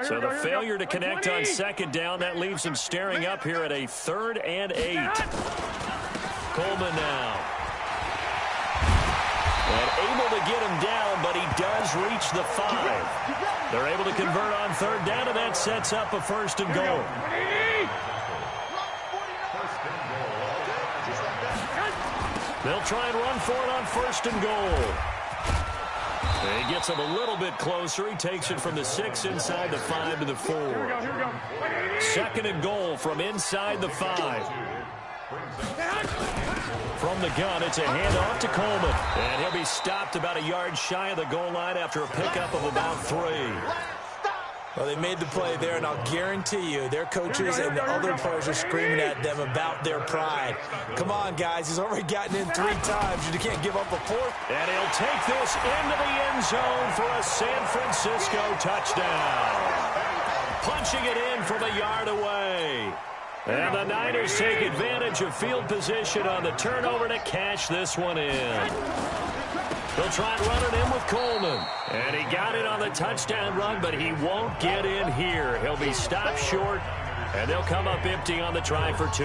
So the failure to connect on 2nd down, that leaves him staring up here at a 3rd and 8. Coleman now. And able to get him down, but he does reach the 5. They're able to convert on 3rd down, and that sets up a 1st and goal. They'll try and run for it on 1st and goal. He gets him a little bit closer. He takes it from the 6 inside the 5 to the 4. 2nd and goal from inside the 5. From the gun, it's a handoff to Coleman. And he'll be stopped about a yard shy of the goal line after a pickup of about 3. Well, they made the play there, and I'll guarantee you their coaches and the other players are screaming at them about their pride. Come on, guys. He's already gotten in 3 times. You can't give up a 4th. And he'll take this into the end zone for a San Francisco touchdown. Punching it in from a yard away. And the Niners take advantage of field position on the turnover to cash this one in. They'll try and run it in with Coleman. And he got it on the touchdown run, but he won't get in here. He'll be stopped short, and they'll come up empty on the try for 2.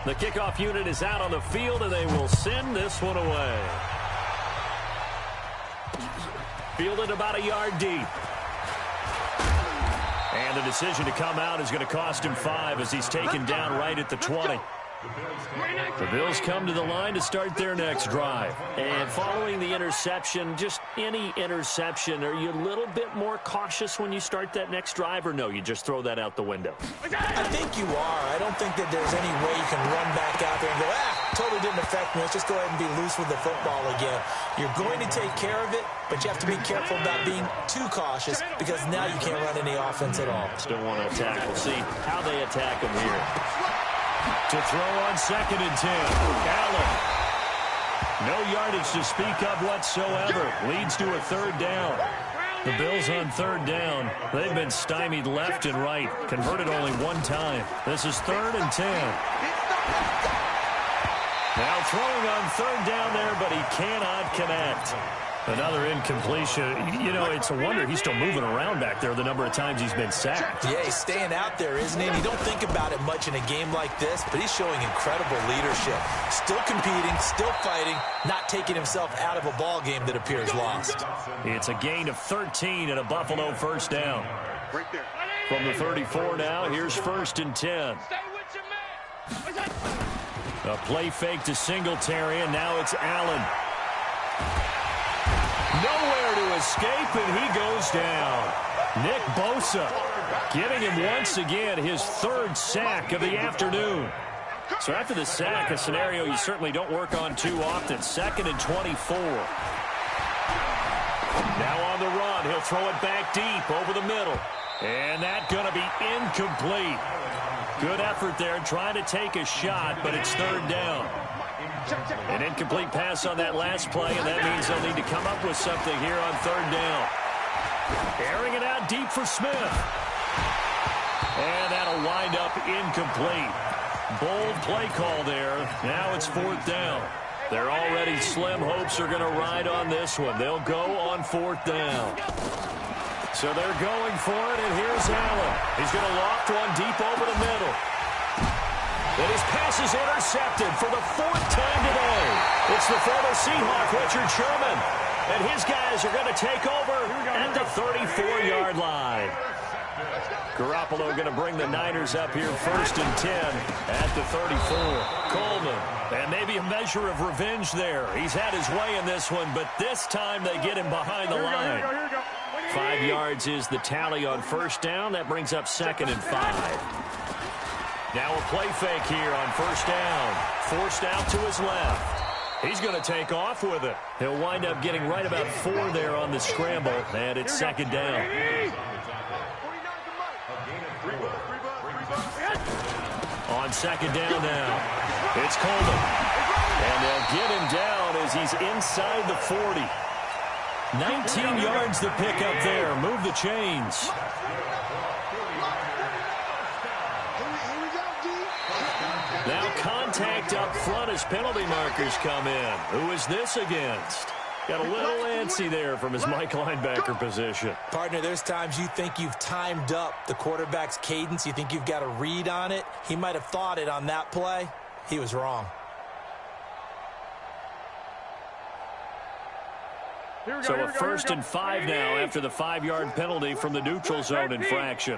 The kickoff unit is out on the field, and they will send this one away. Fielded about a yard deep. And the decision to come out is going to cost him 5 as he's taken down right at the 20. The Bills come to the line to start their next drive. And following the interception, just any interception, are you a little bit more cautious when you start that next drive, or no, you just throw that out the window? I think you are. I don't think that there's any way you can run back out there and go, totally didn't affect me. Let's just go ahead and be loose with the football again. You're going to take care of it, but you have to be careful about being too cautious because now you can't run any offense at all. Still want to attack. We'll see how they attack him here. To throw on 2nd and 10. Allen. No yardage to speak of whatsoever. Leads to a 3rd down. The Bills on third down. They've been stymied left and right. Converted only one time. This is 3rd and 10. Now throwing on third down there, but he cannot connect. Another incompletion. You know, it's a wonder he's still moving around back there the number of times he's been sacked. Yeah, he's staying out there, isn't he? And you don't think about it much in a game like this, but he's showing incredible leadership. Still competing, still fighting, not taking himself out of a ball game that appears lost. It's a gain of 13 and a Buffalo first down. From the 34 now, here's 1st and 10. A play fake to Singletary, and now it's Allen. Nowhere to escape, and he goes down. Nick Bosa giving him once again his 3rd sack of the afternoon. So after the sack, a scenario you certainly don't work on too often. 2nd and 24. Now on the run, he'll throw it back deep over the middle. And that's going to be incomplete. Good effort there, trying to take a shot, but it's 3rd down. An incomplete pass on that last play, and that means they'll need to come up with something here on 3rd down. Airing it out deep for Smith. And that'll wind up incomplete. Bold play call there. Now it's 4th down. Their already slim hopes are going to ride on this one. They'll go on 4th down. So they're going for it, and here's Allen. He's going to loft one deep over the middle. And his pass is intercepted for the 4th time today. It's the former Seahawk, Richard Sherman. And his guys are going to take over at the 34-yard line. Garoppolo going to bring the Niners up here 1st and 10 at the 34. Coleman, and maybe a measure of revenge there. He's had his way in this one, but this time they get him behind the line. 5 yards is the tally on 1st down. That brings up 2nd and 5. Now a play fake here on 1st down. Forced out to his left. He's going to take off with it. He'll wind up getting right about 4 there on the scramble, and it's 2nd down. On 2nd down now, it's Coleman. And they'll get him down as he's inside the 40. 19 yards to pick up there. Move the chains. Now contact up front as penalty markers come in. Who is this against? Got a little antsy there from his Mike linebacker position. Partner, there's times you think you've timed up the quarterback's cadence. You think you've got a read on it. He might have thought it on that play. He was wrong. So a 1st and 5 now after the 5-yard penalty from the neutral zone infraction.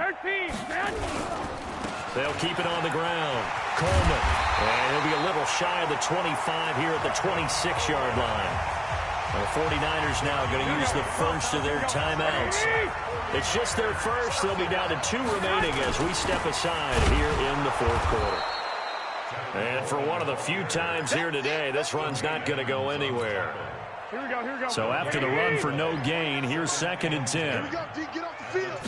They'll keep it on the ground. Coleman. And he'll be a little shy of the 25 here at the 26-yard line. The 49ers now going to use the first of their timeouts. It's just their first. They'll be down to 2 remaining as we step aside here in the 4th quarter. And for one of the few times here today, this run's not going to go anywhere. Here we go. So after the run for no gain, here's 2nd and 10. Get off the field.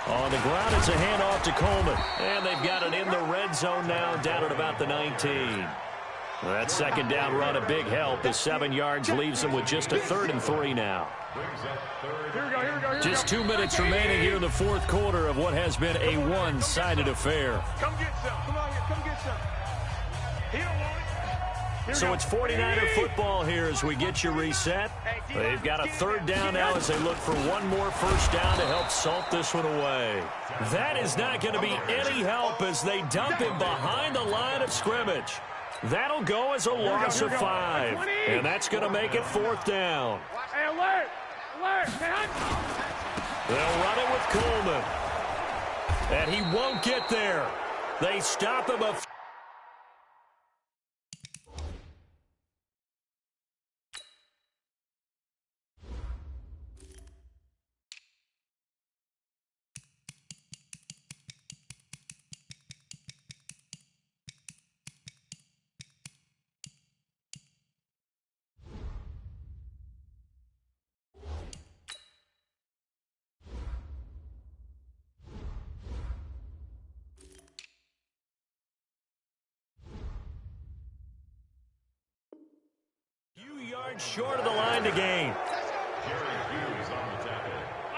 On the ground, it's a handoff to Coleman. And they've got it in the red zone now, down at about the 19. That 2nd down run, a big help. The 7 yards leaves them with just a 3rd and 3 now. Here we go. Just 2 minutes remaining here in the 4th quarter of what has been a one-sided affair. Come get some. Come on here. Come get some. He don't want it. So it's 49er football here as we get you reset. They've got a 3rd down now as they look for one more 1st down to help salt this one away. That is not going to be any help as they dump him behind the line of scrimmage. That'll go as a loss of 5. And that's going to make it 4th down. Hey, alert! They'll run it with Coleman. And he won't get there. They stop him a short of the line to gain.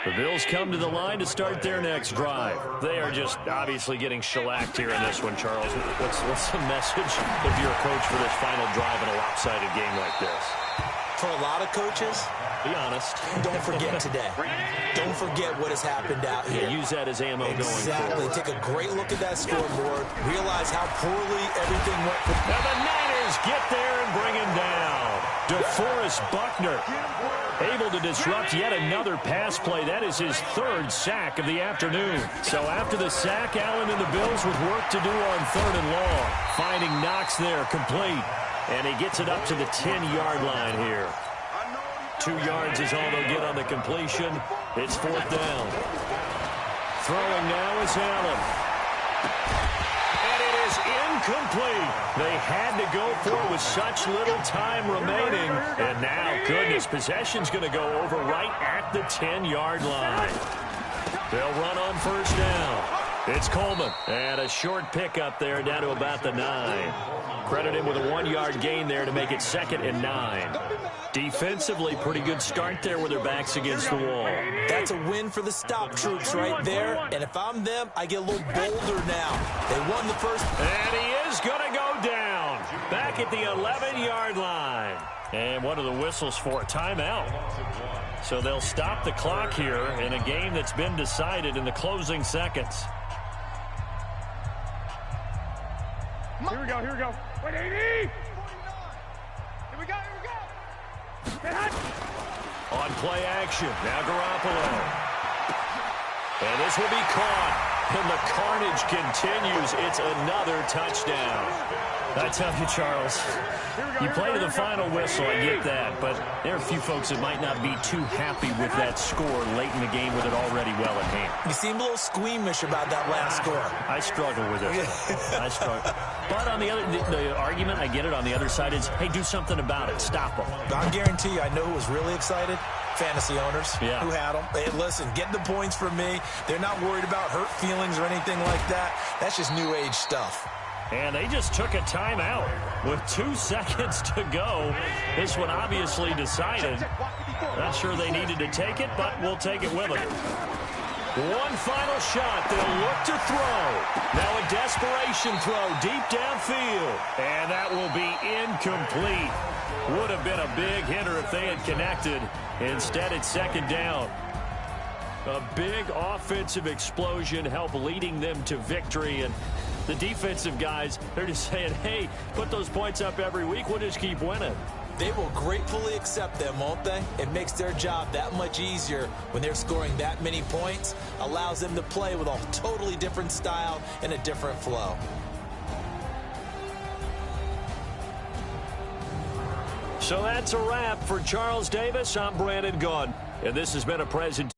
The Bills come to the line to start their next drive. They are just obviously getting shellacked here in this one, Charles. What's the message if you're a coach for this final drive in a lopsided game like this? For a lot of coaches, be honest. Don't forget today. Don't forget what has happened out here. Yeah, use that as ammo going forward. Exactly. Take a great look at that scoreboard. Realize how poorly everything went. Now the Niners get there and bring him down. DeForest Buckner able to disrupt yet another pass play. That is his third sack of the afternoon. So after the sack, Allen and the Bills with work to do on 3rd and long. Finding Knox there, complete. And he gets it up to the 10-yard line here. 2 yards is all they'll get on the completion. It's 4th down. Throwing now is Allen. And it is incomplete. They had to go for it with such little time remaining. And now, goodness, possession's going to go over right at the 10-yard line. They'll run on 1st down. It's Coleman. And a short pickup there down to about the 9. Credit him with a 1-yard gain there to make it 2nd and 9. Defensively, pretty good start there with their backs against the wall. That's a win for the stop troops right there. And if I'm them, I get a little bolder now. They won the first. And he is going to go down. Back at the 11-yard line. And what are the whistles for? Timeout. So they'll stop the clock here in a game that's been decided in the closing seconds. Here we go, here we go. Wait, 80! Here we go, here we go. On play action, now Garoppolo. And this will be caught. And the carnage continues. It's another touchdown. I tell you, Charles, you play to the final whistle, I get that, but there are a few folks that might not be too happy with that score late in the game with it already well in hand. You seem a little squeamish about that last score. I struggle with it. I struggle. But on the other, the argument, I get it, on the other side is, hey, do something about it. Stop them. I guarantee you, I know who was really excited. Fantasy owners who had them. Hey, listen, get the points from me. They're not worried about hurt feelings or anything like that. That's just new age stuff. And they just took a timeout with 2 seconds to go. This one obviously decided. Not sure they needed to take it, but we'll take it with them. One final shot. They'll look to throw. Now a desperation throw deep downfield. And that will be incomplete. Would have been a big hitter if they had connected. Instead, it's 2nd down. A big offensive explosion helped leading them to victory. And the defensive guys, they're just saying, hey, put those points up every week. We'll just keep winning. They will gratefully accept them, won't they? It makes their job that much easier when they're scoring that many points. Allows them to play with a totally different style and a different flow. So that's a wrap for Charles Davis. I'm Brandon Gaudin, and this has been a presentation.